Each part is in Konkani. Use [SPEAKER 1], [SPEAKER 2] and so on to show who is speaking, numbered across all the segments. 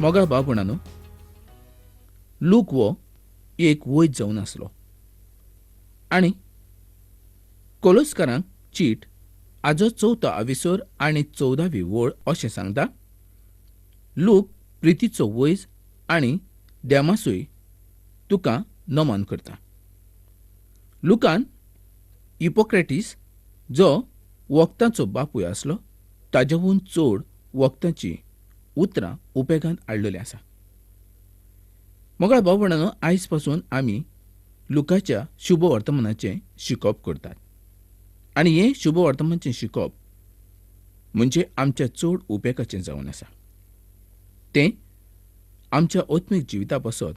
[SPEAKER 1] मोगाळ भाव भयणानो, लूक वो एक वैद जावन आसलो आनी कोलोसकारांक चीट आजो 4थो आविसर आनी 14वी वळ अशें सांगता. लूक प्रितीचो वैज आनी देमासूय तुका नमन करता. लुकान हिपोक्रेटीस जो वखदांचो बापूय आसलो ताजेहून चड वखदांची उतरां उपेगांत हाडलेलीं आसा. मोगाळ भाव भयणानो, आयज पासून आमी लुकाच्या शुभ वर्तमानाचें शिकप करतात आनी हें शुभ वर्तमानाचें शिकप म्हणजे आमच्या चड उपेगाचें जावन आसा. तें आमच्या आत्मीक जिविता पासत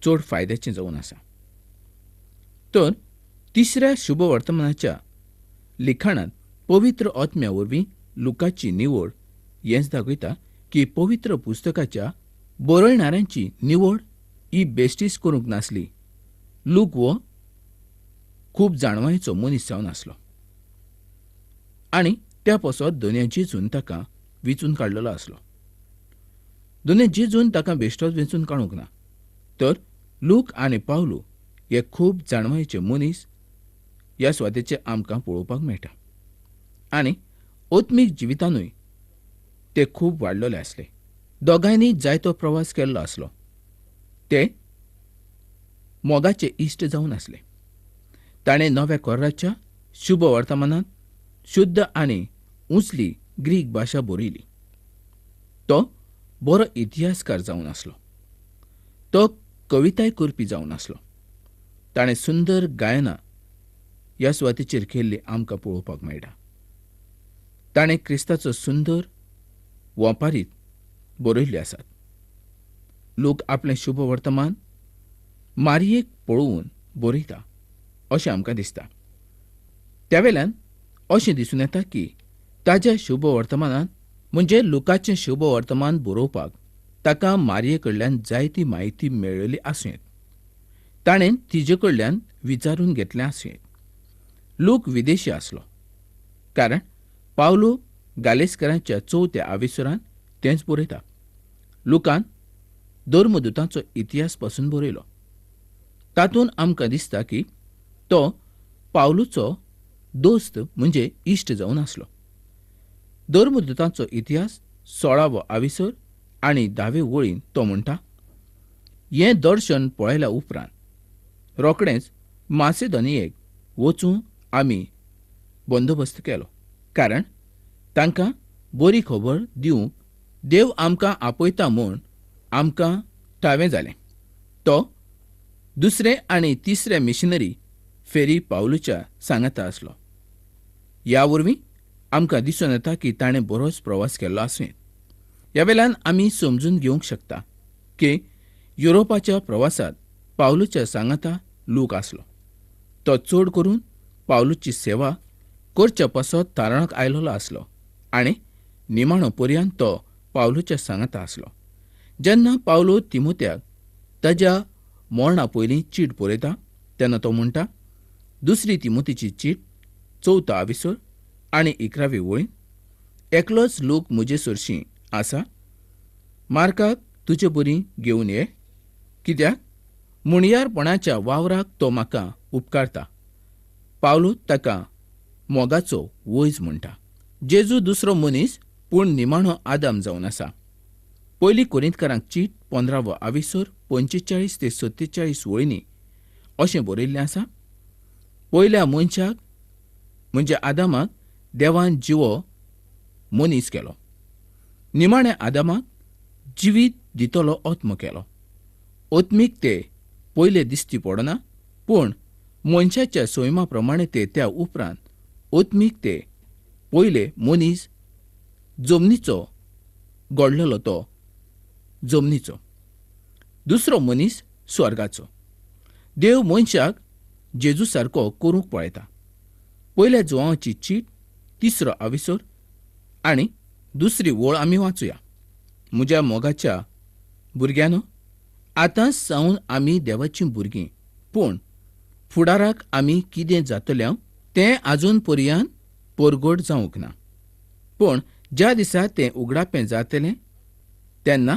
[SPEAKER 1] चड फायद्याचें जावन आसा. तर तिसऱ्या शुभ वर्तमानाच्या लिखाणांत पवित्र आत्म्या वरवीं लुकाची निवड हेंच दाखयता की पवित्र पुस्तकाच्या बरयणाऱ्यांची निवड ही बेश्टीच करूंक नासली. लूक वो खूब जाणवायेचो मनीस जावन आसलो आनी त्या पासत दोनूय जेजून ताका वेंचून काडलेलो आसलो. दोनूय जेजून ताका बेश्टोच वेंचून काडूंक ना, तर लूक आनी पावलू हे खूब जाणवायेचे मनीस ह्या स्वातेचे आमकां पळोवपाक मेळटा आनी आत्मीक जिवितानूय ते खूब वाडलेले आसले. दोगांयनी जायतो प्रवास केल्लो आसलो. ते मोगाचे इश्ट जावन आसले. ताणें नव्या कोर्राच्या शुभ वर्तमानांत शुद्ध आनी उंचली ग्रीक भाशा बरयली. तो बरो इतिहासकार जावन आसलो. तो कविताय करपी जावन आसलो. ताणें सुंदर गायनां ह्या सुवातेचेर केल्ली आमकां पळोवपाक मेळटा. ताणें क्रिस्ताचो सुंदर वंपारीत बरयल्ले आसात. लोक आपलें शुभ वर्तमान मारयेक पळोवन बरयता अशें आमकां दिसता. त्या वेल्यान अशें दिसून येता की ताच्या शुभ वर्तमानांत म्हणजे लुकाचें शुभ वर्तमान बरोवपाक ताका मारये कडल्यान जायती म्हायती मेळिल्ली आसूं येत. ताणें तिजे कडल्यान विचारून घेतलें आसूं येत. लूक विदेशी आसलो, कारण पावलो गालेस्करांच्या 4थ्या आविसरांत तेंच बरयता. लुकान धर्मदुतांचो इतिहास पासून बरयलो. तातूंत आमकां दिसता की तो पावलूचो दोस्त म्हणजे इश्ट जावन आसलो. धर्मदुतांचो इतिहास 16वो आविसर आनी 10वे वळीन तो म्हणटा, हें दर्शन पळयल्या उपरांत रोखडेंच मासेदोनियेक वचूं आमी बंदोबस्त केलो, कारण तांकां बरी खबर दिवंक देव आमकां आपयता म्हूण आमकां ठावें जालें. तो दुसरे आनी तिसरे मिशनरी फेरी पावलूच्या सांगाता आसलो. ह्या वरवीं आमकां दिसून येता की ताणें बरोच प्रवास केल्लो आसूं येत. ह्या वेल्यान आमी समजून घेवंक शकता की युरोपाच्या प्रवासांत पावलूच्या सांगाता लूक आसलो. तो चड करून पावलूची सेवा करच्या पासत तारणाक आयलोलो आसलो आनी निमाणो पर्यंत तो पावलूच्या सांगाता आसलो. जेन्ना पावलो तिमोथ्याक ताच्या मरणा पयलीं चीट बरयता तेन्ना तो म्हणटा, दुसरी तिमोथीची चीट 4थो आविसर आनी 11वी वळीन, एकलोच लोक म्हजे सरशीं आसा. मार्काक तुजे बरी घेवन ये, कित्याक मुणयारपणाच्या वावराक तो म्हाका उपकारता. पावलो ताका मोगाचो वैज म्हणटा. जेजू दुसरो मनीस पूण निमाणो आदाम जावन आसा. पयली कोरिंथकारांक चीट 15वो आविसर 45 ते 47 वळींनी अशें बरयल्लें आसा. पयल्या मनशाक म्हणजे आदामाक देवान जिवो मनीस केलो. निमाण्या आदामाक जिवीत दितलो आत्मो केलो. आत्मीक ते पयले दिसती पडना, पूण मनशाच्या सैमा प्रमाणे ते त्या उपरांत आत्मीक ते पयले मनीस जमनीचो घडलेलो तो जमनीचो, दुसरो मनीस स्वर्गाचो. देव मनशाक जेजू सारको करूंक पळयता. पयल्या जुवांची चीट 3रो आविसर आनी 2री वळ आमी वाचुया. म्हज्या मोगाच्या भुरग्यानो, आतां सावन आमी देवाचीं भुरगीं, पूण फुडाराक आमी कितें जातल्या तें आजून पर्यंत परगट जावंक ना. पूण ज्या दिसा तें उगडापें जातलें तेन्ना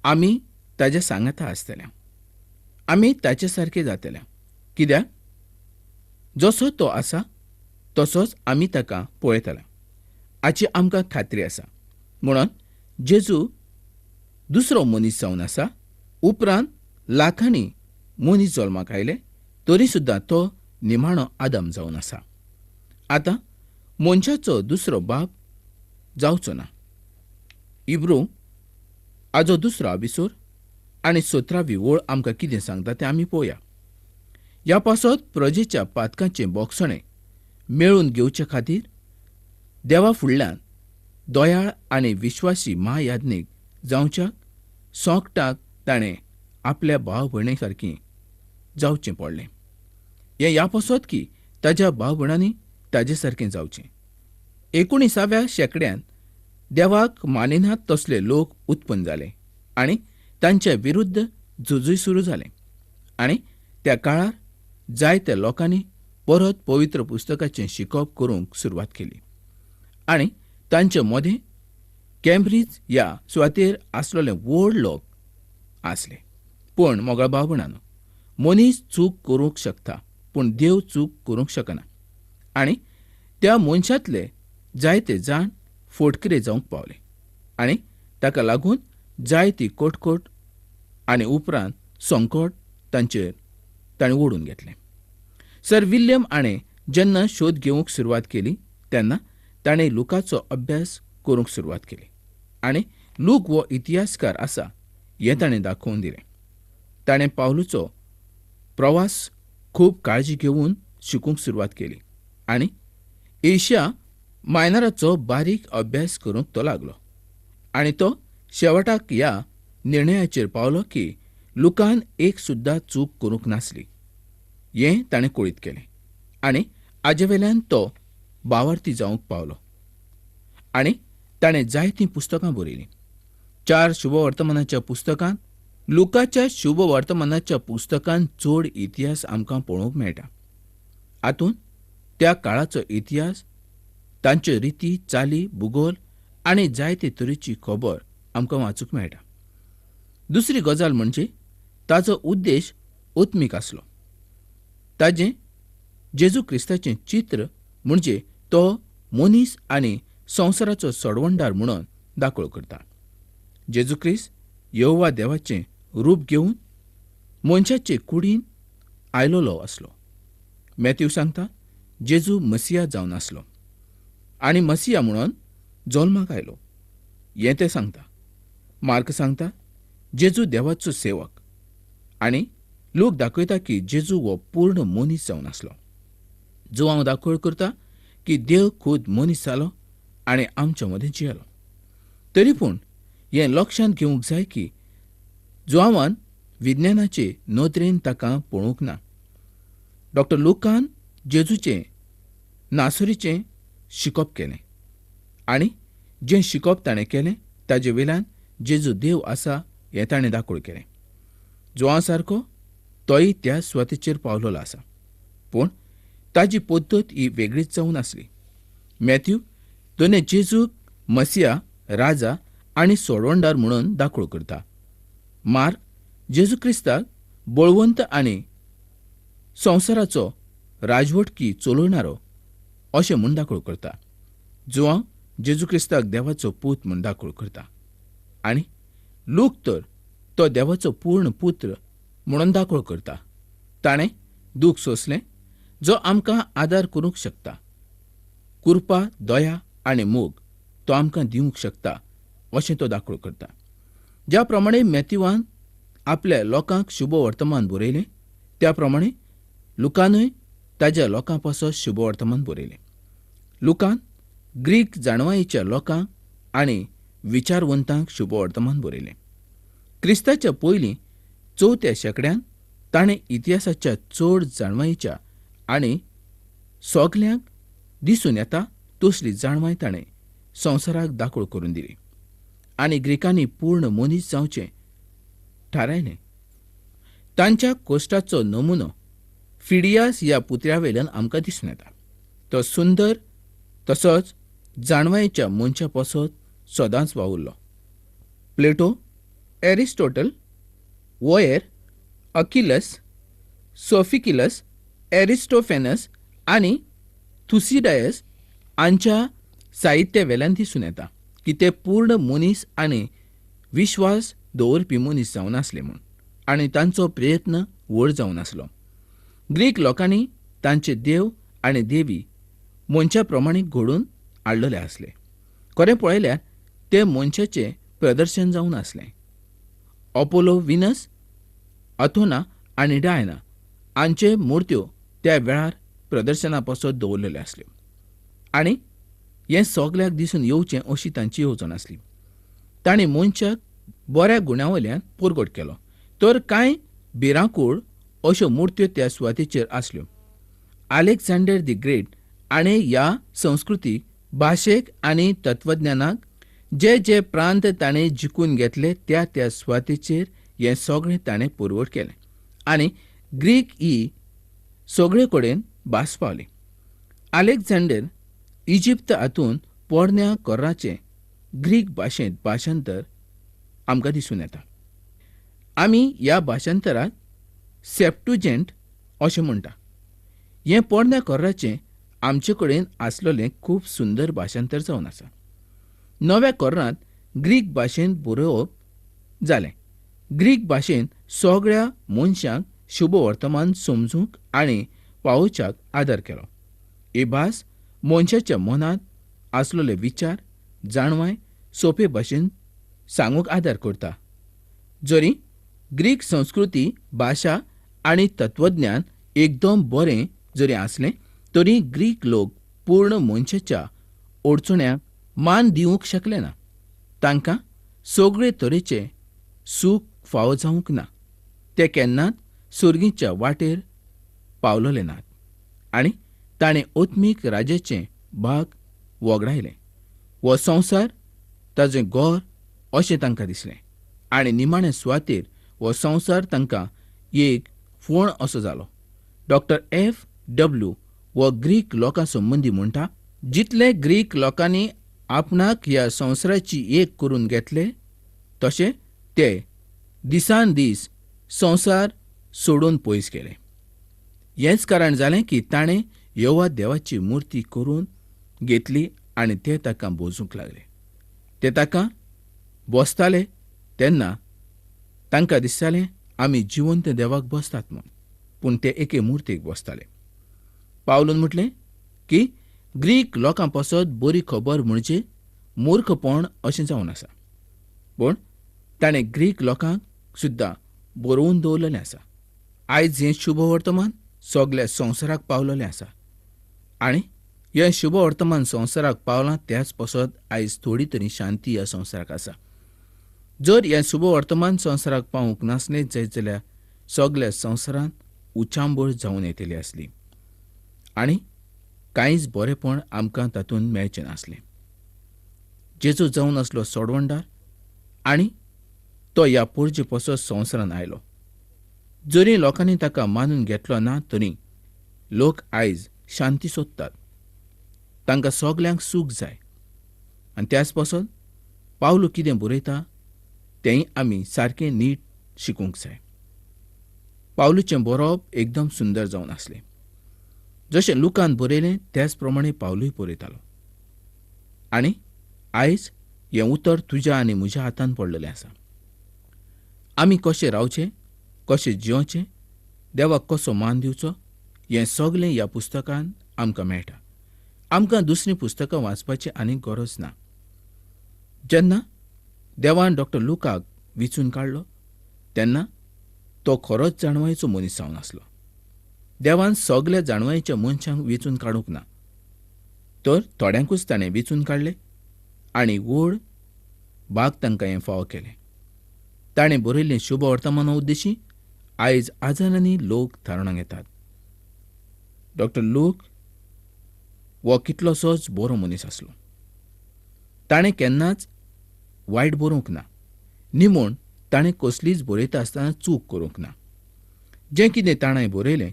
[SPEAKER 1] आमी ताच्या सांगाता आसतले, आमी ताचे सारके जातले, कित्याक जसो तो आसा तसोच आमी ताका पळयतले हाची आमकां खात्री आसा. म्हणून जेजू दुसरो मनीस जावन आसा, उपरांत लाखांनी मनीस जल्माक आयले, तरी सुद्दां तो निमाणो आदम जावन आसा. आतां मनशाचो दुसरो बाप जावचो ना. इब्रू हाजो दुसरो आभिसूर आनी 17वी ओळ आमकां कितें सांगता तें आमी पळोवया. ह्या पासत प्रजेच्या पातकांचे बोगसणे मेळून घेवचे खातीर देवा फुडल्यान दोयाळ आनी विश्वासी महायाज्ञीक जावच्या सोंगटाक ताणें आपल्या भाव भयणी सारकी जावचें पडलें. हें ह्या पासत की ताच्या भाव भयणांनी ताजे सारकें जावचें. 19व्या शेंकड्यांत देवाक मानिनात तसले लोक उत्पन्न जाले आनी तांच्या विरुद्ध झुजूय सुरू जालें. आनी त्या काळार जायत्या लोकांनी परत पवित्र पुस्तकाचें शिकप करूंक सुरवात केली. आनी तांचे मदें कॅम्ब्रिज ह्या सुवातेर आसलेले व्हड लोक आसले. पूण मोगळ्या भाव भयणांनो, मनीस चूक करूंक शकता, पूण देव चूक करूंक शकना. आनी त्या मनशांतले जायते जाण फोटकिरे जावंक पावले आनी ताका लागून जायती कोटकोट आनी उपरांत संकट तांचेर ताणें ओडून घेतलें. सर विल्यम हाणें जेन्ना शोध घेवंक सुरवात केली तेन्ना ताणें लुकाचो अभ्यास करूंक सुरवात केली. आनी लूक हो इतिहासकार आसा हें ताणें दाखोवन दिलें. ताणें पावलूचो प्रवास खूब काळजी घेवन शिकूंक सुरवात केली आनी एशिया मायनराचो बारीक अभ्यास करूंक तो लागलो. आनी तो शेवटाक ह्या निर्णयाचेर पावलो की लुकान एक सुद्दां चूक करूंक नासली. हें ताणें कळीत केलें आनी हाजे वेल्यान तो भावार्थी जावंक पावलो. आनी ताणें जायतीं पुस्तकां बरयलीं. 4 शुभवर्तमानाच्या पुस्तकांत लुकाच्या शुभवर्तमानाच्या पुस्तकांत चड इतिहास आमकां पळोवंक मेळटा. हातूंत त्या काळाचो इतिहास, तांच्यो रिती चाली, भुगोल आनी जायते तरेची खबर आमकां वाचूंक मेळटा. दुसरी गजाल म्हणजे ताचो उद्देश ओत्मीक आसलो. ताजें जेजू क्रिस्ताचें चित्र म्हणजे तो मनीस आनी संवसाराचो सोडवणदार म्हणून दाखलो करता. जेजू क्रिस्त यहोवा देवाचें रूप घेवन मनशाचे कुडीन आयलोलो आसलो. मॅथ्यू सांगता जेजू मसिया जावन आसलो आनी मसिया म्हणून जल्माक आयलो हें तें सांगता. मार्क सांगता जेजू देवाचो सेवक आनी लोक दाखयता की जेजू हो पूर्ण मनीस जावन आसलो. जो हांव दाखोळ करता की देव खूद मनीस जालो आनी आमच्या मदें जियेलो. तरी पूण हें लक्षांत घेवंक जाय की जुआंवान विज्ञानाचे नदरेन ताका पळोवंक ना. डॉ लुकान जेजूचें नासरीचें शिकप केलें आनी जें शिकप ताणें केलें ताजे वेल्यान जेजू देव आसा हें ताणें दाखोळ केलें. जुआं सारको तोय त्या सुवातेचेर पावलोलो आसा, पूण ताजी पद्दत ही वेगळीच जावन आसली. मॅथ्यू दोनी जेजूक मसिया, राजा आनी सोडवणदार म्हणून दाखोळ करता. मार्क जेजू क्रिस्ताक बळवंत आनी संवसाराचो राजवटकी चलोवणारो अशें म्हूण दाखोळ करता. जुआं जेजू क्रिस्ताक देवाचो पूत म्हूण दाखोळ करता आनी लूक तर तो देवाचो पूर्ण पुत्र म्हणून दाखोळ करता. ताणें दूख सोंसलें जो आमकां आदार करूंक शकता. कृपा, दया आनी मोग तो आमकां दिवंक शकता अशें तो दाखोळ करता. ज्या प्रमाणे मॅथ्यूवान आपल्या लोकांक शुभवर्तमान बरयलें त्या प्रमाणे लुकानूय ताच्या लोकां पासत शुभवर्तमान बरयलें. लुकान ग्रीक जाणवायेच्या लोकांक आनी विचारवंतांक शुभवर्तमान बरयलें. क्रिस्ताच्या पयलीं 4थ्या शेंकड्यांत ताणें इतिहासाच्या चड जाणवायेच्या आनी सगल्यांक दिसून येता तसली जाणवाय ताणें संवसाराक दाखोळ करून दिली आनी ग्रिकांनी पूर्ण मनीस जावचें थारायलें. तांच्या कोश्टाचो नमुनो फिडियास ह्या पुतळ्या वेल्यान आमकां दिसून येता. तो सुंदर तसोच जाणवायेच्या मनशा पासत सदांच वावुरलो. प्लेटो एरिस्टोटल, वोयर, अकिलस, सोफिकिलस, एरिस्टोफेनस आणि थुसिडायस हांच्या साहित्य वेल्यान दिसून येता की ते पूर्ण मनीस आनी विश्वास दवरपी मनीस जावन आसले म्हूण, आनी तांचो प्रयत्न व्हड जावन आसलो. ग्रीक लोकांनी तांचे देव आनी देवी मनशा प्रमाणे घडोवन हाडलेले आसले. खरें पळयल्यार ते मनशाचें प्रदर्शन जावन आसलें. अपोलो, विनस, अथोना आनी डायना हांचे मुर्त्यो त्या वेळार प्रदर्शना पासत दवरलेल्यो आसल्यो. आनी हें सगल्याक दिसून येवचें अशी तांची येवजण आसली. तांणी मनशाक बऱ्या गुण्यां वयल्यान परगट केलो. तर कांय भिरांकूळ अश्यो मुर्त्यो त्या सुवातेचेर आसल्यो. अलेक्झांडर दी ग्रेट आनी ह्या संस्कृतीक, भाशेक आनी तत्वज्ञानाक जे जे प्रांत ताणें जिखून घेतले त्या त्या सुवातेचेर हें सगळें ताणें परगट केलें. आनी ग्रीक ही सगळे कडेन भास पावली. अलेक्झांडर इजिप्त हातून पोरन्या कोर्राचें ग्रीक भाशेंत भाशांतर आमकां दिसून येता. आमी ह्या भाशांतराक सेप्टुजेंट अशें म्हणटा. हें पोरन्या कोर्राचें आमचे कडेन आसलेलें खूब सुंदर भाशांतर जावन आसा. नव्या कोर्रांत ग्रीक भाशेंत बरोवप जालें. ग्रीक भाशेन सगळ्या मनशांक शुभ वर्तमान समजूंक आनी पावोवच्याक आदार केलो. ही भास मनशाच्या मनांत आसलेले विचार, जाणवाय सोंपे भाशेन सांगूंक आदार करता. जरी ग्रीक संस्कृती, भाशा आनी तत्वज्ञान एकदम बरें जरी आसलें तरी ग्रीक लोक पूर्ण मनशाच्या अडचण्यांक मान दिवंक शकले ना. तांकां सगळे तरेचें सूख फावो जावंक ना. ते केन्नाच सुर्गीच्या वाटेर पावलेले नात. आनी ताणें ओत्मीक राज्याचें भाग वगडायलें. हो संवसार ताजें घर अशें तांकां दिसलें. आनी निमाण्या सुवातेर हो संवसार तांकां एक फोण असो जालो. Doctor F.W. हो ग्रीक लोकां संबंदी म्हणटा, जितले ग्रीक लोकांनी आपणाक ह्या संवसाराची एक करून घेतले तशे ते दिसान दीस संवसार सोडून पयस गेले. हेंच कारण जालें की ताणें यहोवा देवाची मुर्ती करून घेतली आनी ते ताका बोजूंक लागले. ते ताका बोसताले तेन्ना तांकां दिसतालें आमी जिवंत देवाक बोसतात म्हूण, पूण ते एके मुर्तेक बोसताले. पावलून म्हटलें की ग्रीक लोकां पासत बरी खबर म्हणजे मूर्खपण अशें जावन आसा. पूण ताणें ग्रीक लोकांक सुद्दां बरोवन दवरलेलें आसा. आयज हें शुभ वर्तमान सगल्या संवसाराक पावलेलें आसा. आनी हें शुभ वर्तमान संवसाराक पावलां त्याच पासत आयज थोडी तरी शांती ह्या संवसाराक आसा. जर हें शुभ वर्तमान संवसाराक पावूंक नासलें जायत जाल्यार सगल्या संवसारांत उचांबळ जावन येतली आसली आनी कांयच बरेंपण आमकां तातूंत मेळचें नासलें. जेजू जावन आसलो सोडवणदार आनी तो ह्या पोरजे पासत संवसारांत आयलो. जरी लोकांनी ताका मानून घेतलो ना तरी लोक आयज शांती सोदतात. तांकां सगल्यांक सूख जाय. आनी त्याच पासत पावलो कितें बरयता तेंय आमी सारकें नीट शिकूंक जाय. पावलूचें बरोवप एकदम सुंदर जावन आसलें. जशें लुकान बरयलें त्याच प्रमाणे पावलूय बरयतालो. आनी आयज हें उतर तुज्या आनी म्हज्या हातान पडलेलें आसा. आमी कशें रावचें, कशें जिवचें, देवाक कसो मान दिवचो हें सगलें ह्या पुस्तकान आमकां मेळटा. आमकां दुसरीं पुस्तकां वाचपाची आनी गरज ना. जेन्ना देवान डॉक्टर लुकाक विचून काडलो तेन्ना तो खरोच जाणवायेचो मनीस जावन आसलो. देवान सगल्या जाणवायेच्या मनशांक वेचून काडूंक ना, तर थोड्यांकूच ताणें वेचून काडलें आनी व्हड भाग तांकां हें फावो केलें. ताणें बरयल्लें शुभ वर्तमान उद्देशी आयज आजारांनी लोक थारणाक येतात. डॉक्टर लूक हो कितलोसोच बरो मनीस आसलो. ताणें केन्नाच वायट बरोवंक ना, निमूण ताणें कसलीच बरयता आसतना चूक करूंक ना. जें कितें ताणें बरयलें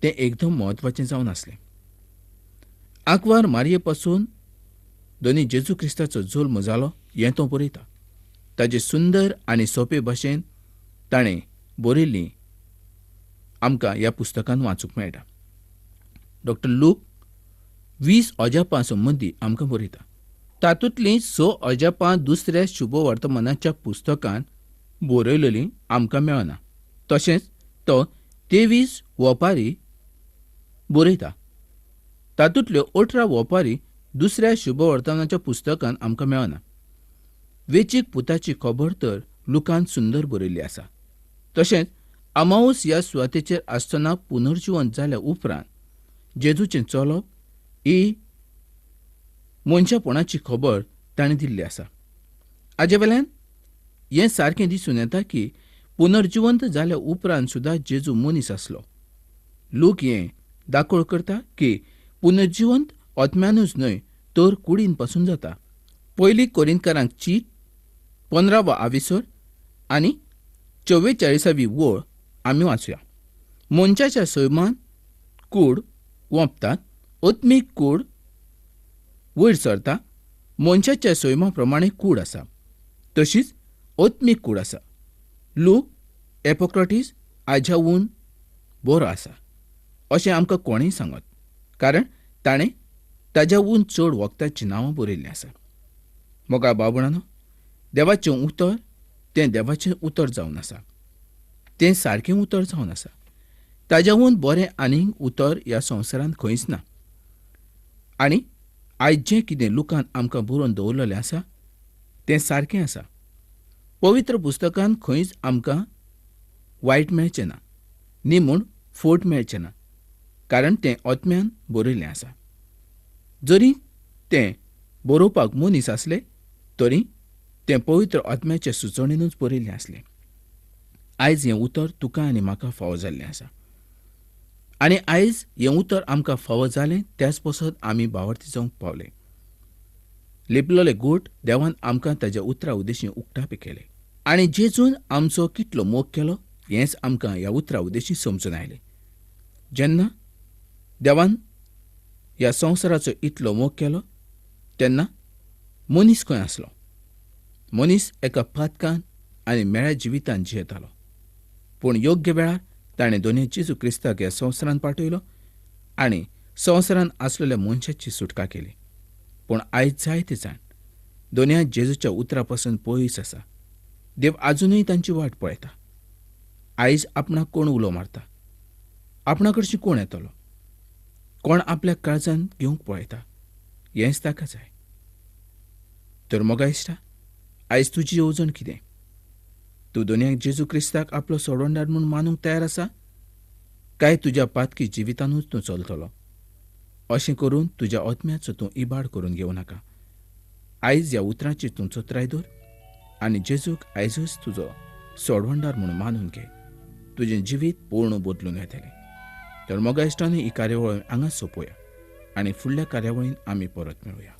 [SPEAKER 1] तें एकदम म्हत्वाचें जावन आसलें. आंकवार मारये पासून दोनी जेजू क्रिस्ताचो जल्म जालो हें तो बरयता. ताजे सुंदर आनी सोंपे भाशेन ताणें बरयल्ली आमकां ह्या पुस्तकांत वाचूंक मेळटा. डॉक्टर लूक 20 अजापां संबंदी आमकां बरयता. तातूंतलीं 6 अजापां दुसऱ्या शुभवर्तमानाच्या पुस्तकांत बरयलेलीं आमकां मेळना. तशेंच तो 23 ओपारी बरयता. तातूंतल्यो 18 ओपारी दुसऱ्या शुभवर्तमानाच्या पुस्तकांत आमकां मेळना. वेंचीक पुताची खबर तर लुकान सुंदर बरयल्ली आसा. तशेंच अमावस ह्या सुवातेचेर आसतना पुनर्जिवंत जाल्या उपरांत जेजूचें चलप ही मनशापणाची खबर ताणें दिल्ली आसा. हाजे वेल्यान हें सारकें दिसून येता की पुनर्जिवंत जाल्या उपरांत सुद्दां जेजू मनीस आसलो. लूक हें दाखोळ करता की पुनर्जिवंत आत्म्यानूच न्हय तर कुडीन पासून जाता. पयली कोरिंथकारांक चीट 15 विसर आनी 44 वळ आमी वाचुया. मनशाच्या सैमान कूड ओंपतात, आत्मीक कूड वयर सरता. मनशाच्या सैमा प्रमाणे कूड आसा, तशीच आत्मीक कूड आसा. लूक एपोक्रेटीस आज्याहून बरो आसा अशें आमकां कोणेय सांगत, कारण ताणें ताज्याहून चड वखदांचीं नांवां बरयल्लीं आसा. मोगा बाबणानो, देवाचें उतर तें देवाचें उतर जावन आसा. तें सारकें उतर जावन आसा. ताज्याहून बरें आनीक उतर ह्या संवसारांत खंयच ना. आनी आयज जें कितें लुकान आमकां बरोवन दवरलेलें आसा तें सारकें आसा. पवित्र पुस्तकांत खंयच आमकां वायट मेळचें ना, न्ही म्हूण फोट मेळचें ना, कारण तें आत्म्यान बरयल्लें आसा. जरी तें बरोवपाक मनीस आसले तरी तें पवित्र आत्म्याचे सुचोवणेनूच बरयल्लें आसलें. आयज हें उतर तुका आनी म्हाका फावो जाल्लें आसा. आनी आयज हें उतर आमकां फावो जालें त्याच पसत आमी भावार्थी जावंक पावले. लिपलोले गोठ देवान आमकां ताज्या उतरा उद्देशीं उक्तापे केले. आनी जेजून आमचो कितलो मोग केलो हेंच आमकां ह्या उतरा उद्देशीं समजून आयलें. जेन्ना देवान ह्या संवसाराचो इतलो मोग केलो तेन्ना मनीस खंय आसलो. मनीस एका पातकान आनी मेळ्या जिवितान जियेतालो. पूण योग्य वेळार ताणें दोनूय जेजू क्रिस्ताक ह्या संवसारांत पाठयलो आनी संवसारांत आसलेल्या मनशाची सुटका केली. पूण आयज जायते जाण दोनूय जेजूच्या उतरा पासून पयस आसा. देव आजुनूय तांची वाट पळयता. आयज आपणाक कोण उलो मारता? आपणा कडची कोण येतलो? कोण आपल्या काळजांत घेवंक पळयता? हेंच ताका जाय. तर मोगा इश्टा, आयज तुजी येवजण कितें? तूं दोनूय जेजू क्रिस्ताक आपलो सोडवणदार म्हूण मानूंक तयार आसा, काय तुज्या पातकी जिवितानूच तूं चलतलो? अशें करून तुज्या आत्म्याचो तूं इबाड करून घेवं नाका. आयज ह्या उतरांचेर तूं चत्राय दवर आनी जेजूक आयजूच तुजो सोडवणदार म्हूण मानून घे. तुजें जिवीत पूर्ण बदलून येतलें. तर मोगा इश्टांनी ही कार्यावळ हांगाच सोंपोवया आनी फुडल्या कार्यावळीन आमी परत मेळुया.